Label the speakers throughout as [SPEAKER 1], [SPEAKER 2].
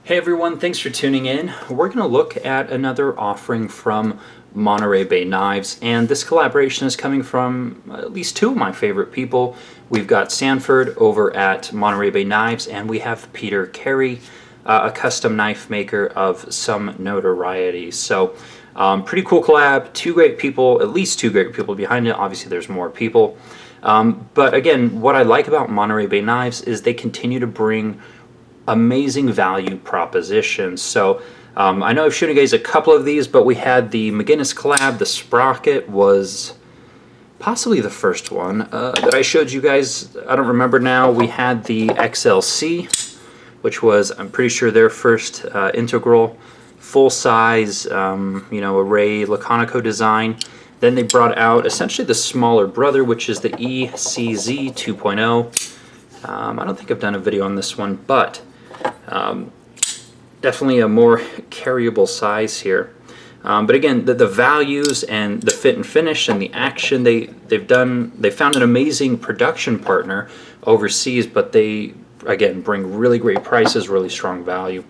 [SPEAKER 1] Hey everyone, thanks for tuning in. We're going to look at another offering from Monterey Bay Knives, and this collaboration is coming from at least two of my favorite people. We've got Sanford over at Monterey Bay Knives, and we have Peter Carey, a custom knife maker of some notoriety. So pretty cool collab, two great people, at least two great people behind it. Obviously there's more people. But again, what I like about Monterey Bay Knives is they continue to bring amazing value propositions. So I know I've shown you guys a couple of these, but we had the McGinnis collab. The sprocket was possibly the first one that I showed you guys. I don't remember now. We had the XLC, which was, I'm pretty sure, their first integral full-size array Laconico design. Then they brought out essentially the smaller brother, which is the ECZ 2.0. I don't think I've done a video on this one, but definitely a more carryable size here. But again, the values and the fit and finish and the action, they found an amazing production partner overseas, but they again bring really great prices, really strong value.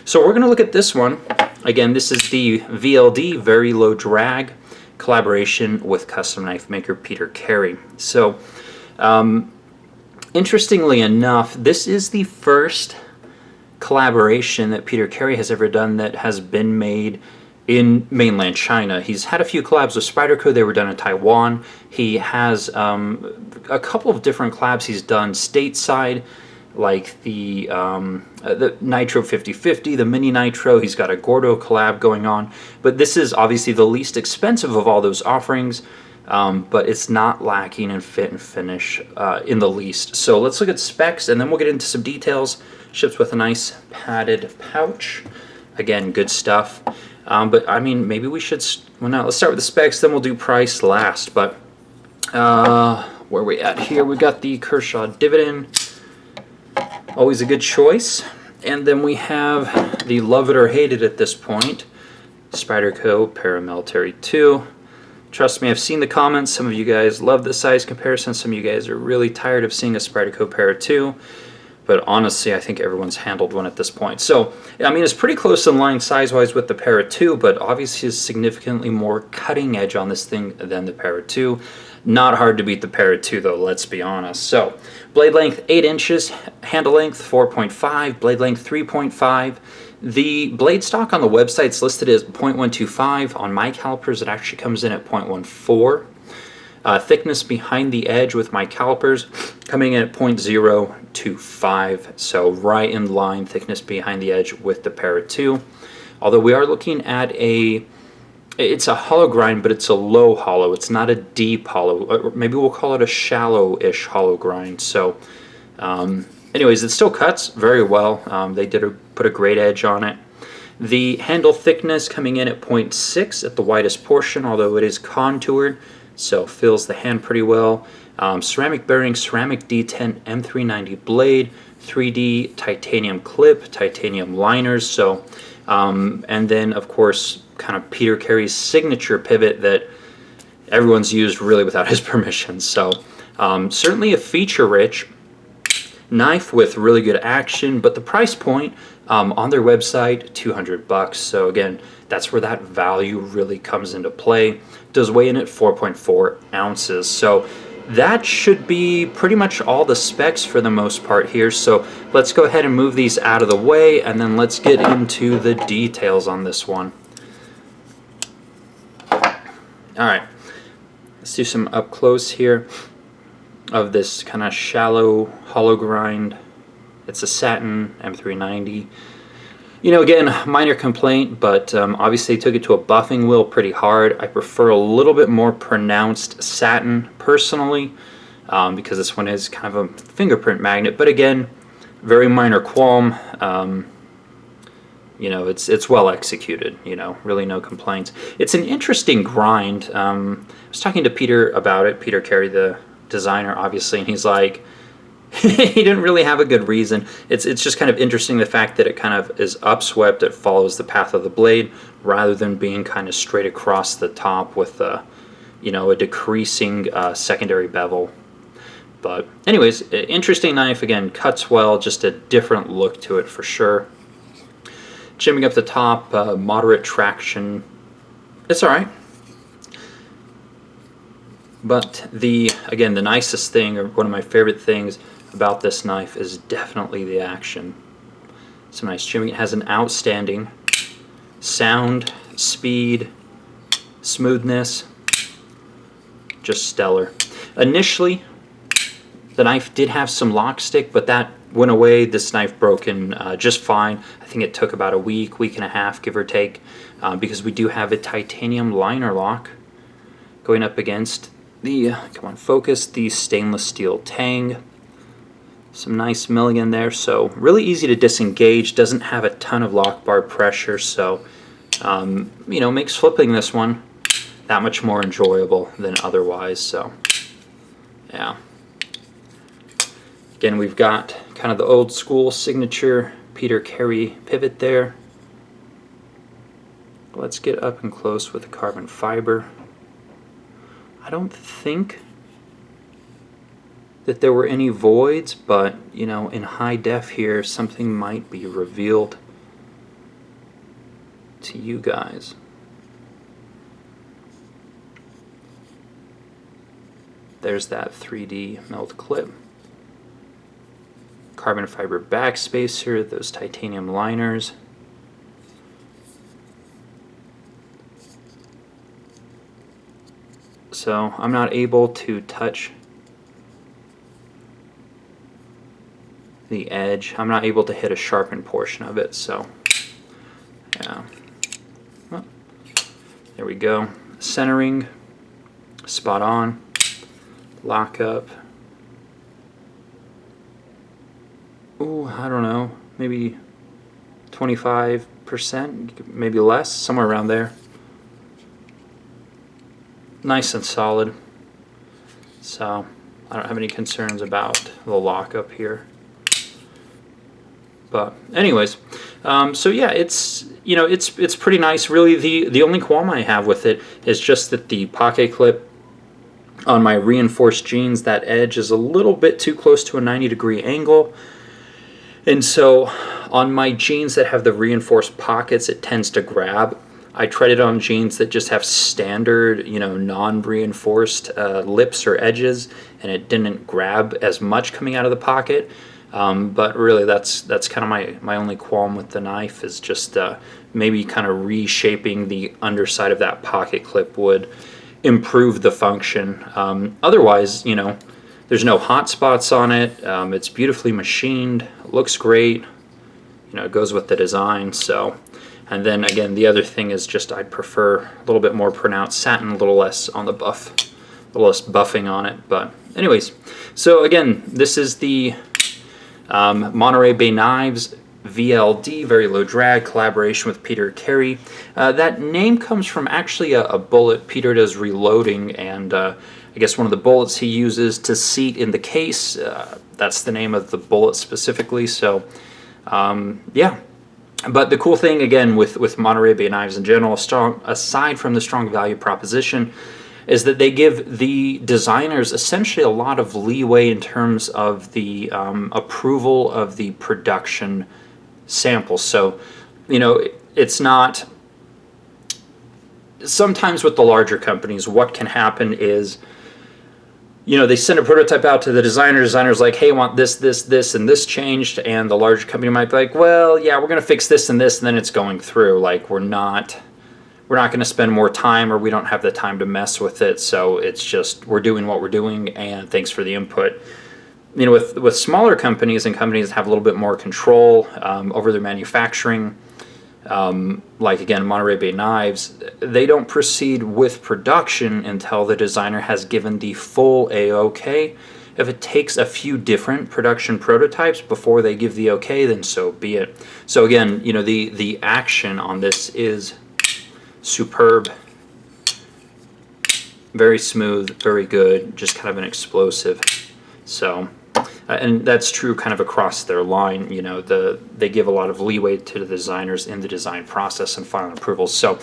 [SPEAKER 1] So we're going to look at this one. Again, this is the VLD, very low drag, collaboration with custom knife maker Peter Carey. So interestingly enough, this is the first collaboration that Peter Carey has ever done that has been made in mainland China. He's had a few collabs with Spyderco. They were done in Taiwan. He has a couple of different collabs he's done stateside, like the Nitro 5050, the Mini Nitro. He's got a Gordo collab going on. But this is obviously the least expensive of all those offerings. But it's not lacking in fit and finish in the least. So let's look at specs, and then we'll get into some details. Ships with a nice padded pouch. Again, good stuff. But I mean, maybe we should, well, now let's start with the specs, then we'll do price last. But where are we at here? We've got the Kershaw Dividend, always a good choice. And then we have the love it or hate it at this point, Spyderco Paramilitary 2. Trust me, I've seen the comments. Some of you guys love the size comparison. Some of you guys are really tired of seeing a Spyderco Para 2. But honestly, I think everyone's handled one at this point. So, I mean, it's pretty close in line size-wise with the Para 2, but obviously is significantly more cutting edge on this thing than the Para 2. Not hard to beat the Para 2, though, let's be honest. So, blade length 8 inches, handle length 4.5, blade length 3.5. The blade stock on the website is listed as 0.125. On my calipers, it actually comes in at 0.14. Thickness behind the edge with my calipers coming in at 0.025. So right in line, thickness behind the edge with the Para 2. Although we are looking at it's a hollow grind, but it's a low hollow. It's not a deep hollow. Or maybe we'll call it a shallow-ish hollow grind. So anyways, it still cuts very well. They put a great edge on it. The handle thickness coming in at 0.6 at the widest portion, although it is contoured, so fills the hand pretty well. Ceramic bearing, ceramic D10 M390 blade, 3D titanium clip, titanium liners. So, and then of course, kind of Peter Carey's signature pivot that everyone's used really without his permission. So, certainly a feature-rich knife with really good action, but the price point on their website, $200. So again, that's where that value really comes into play. Does weigh in at 4.4 ounces. So that should be pretty much all the specs for the most part here. So let's go ahead and move these out of the way, and then let's get into the details on this one. All right, let's do some up close here of this kind of shallow hollow grind. It's a satin M390. You know, again, minor complaint, but obviously took it to a buffing wheel pretty hard. I prefer a little bit more pronounced satin personally, because this one is kind of a fingerprint magnet. But again, very minor qualm. You know, it's well executed. You know, really no complaints. It's an interesting grind. I was talking to Peter about it. Peter Carey, the designer, obviously, and he's like, he didn't really have a good reason. It's just kind of interesting, the fact that it kind of is upswept. It follows the path of the blade rather than being kind of straight across the top with a decreasing secondary bevel. But anyways, interesting knife. Again, cuts well, just a different look to it for sure. Jimming up the top, moderate traction. It's all right. But again, the nicest thing, or one of my favorite things about this knife is definitely the action. Some nice jimming. It has an outstanding sound, speed, smoothness, just stellar. Initially, the knife did have some lock stick, but that went away. This knife broke in just fine. I think it took about a week and a half, give or take, because we do have a titanium liner lock going up against the, come on, focus, the stainless steel tang. Some nice milling in there, so really easy to disengage, doesn't have a ton of lock bar pressure, so you know, makes flipping this one that much more enjoyable than otherwise. So yeah, again, we've got kind of the old school signature Peter Carey pivot there. Let's get up and close with the carbon fiber. I don't think that there were any voids, but you know, in high def here, something might be revealed to you guys. There's that 3D melt clip. Carbon fiber backspacer, those titanium liners. So I'm not able to touch the edge. I'm not able to hit a sharpened portion of it, so yeah. Well, there we go. Centering, spot on. Lock up. Ooh, I don't know, maybe 25%, maybe less, somewhere around there. Nice and solid. So I don't have any concerns about the lockup here. But anyways, so yeah, it's, you know, it's pretty nice. Really, the only qualm I have with it is just that the pocket clip on my reinforced jeans, that edge is a little bit too close to a 90-degree angle. And so on my jeans that have the reinforced pockets, it tends to grab. I tried it on jeans that just have standard, you know, non-reinforced lips or edges, and it didn't grab as much coming out of the pocket. But really, that's kind of my only qualm with the knife, is just maybe kind of reshaping the underside of that pocket clip would improve the function. Otherwise, you know, there's no hot spots on it. It's beautifully machined, looks great. You know, it goes with the design. So, and then again, the other thing is just I'd prefer a little bit more pronounced satin, a little less on the buff, a little less buffing on it. But anyways, so again, this is the Monterey Bay Knives VLD, very low drag, collaboration with Peter Carey. That name comes from actually a bullet Peter does reloading, and I guess one of the bullets he uses to seat in the case, that's the name of the bullet specifically. So yeah, but the cool thing again with Monterey Bay Knives in general, aside from the strong value proposition, is that they give the designers essentially a lot of leeway in terms of the approval of the production samples. So, you know, it's not, sometimes with the larger companies, what can happen is, you know, they send a prototype out to the designer's like, hey, I want this, this, this, and this changed, and the larger company might be like, well, yeah, we're going to fix this and this, and then it's going through. Like, we're not going to spend more time, or we don't have the time to mess with it, so it's just, we're doing what we're doing, and thanks for the input. You know, with smaller companies and companies that have a little bit more control over their manufacturing, like again, Monterey Bay Knives, they don't proceed with production until the designer has given the full A-OK. If it takes a few different production prototypes before they give the OK, then so be it. So again, you know, the action on this is superb, very smooth, very good, just kind of an explosive. So and that's true kind of across their line. You know, they give a lot of leeway to the designers in the design process and final approvals. So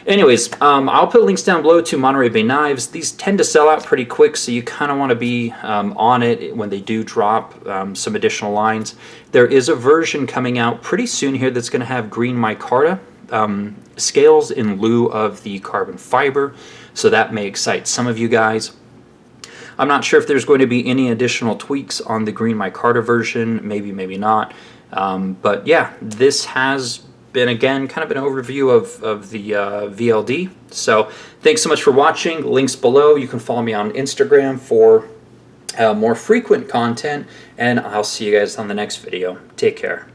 [SPEAKER 1] anyways, I'll put links down below to Monterey Bay Knives. These tend to sell out pretty quick, so you kind of want to be on it when they do drop some additional lines. There is a version coming out pretty soon here that's going to have green micarta scales in lieu of the carbon fiber, so that may excite some of you guys. I'm not sure if there's going to be any additional tweaks on the green micarta version, maybe, maybe not. But yeah, this has been, again, kind of an overview of the VLD. So thanks so much for watching. Links below. You can follow me on Instagram for more frequent content, and I'll see you guys on the next video. Take care.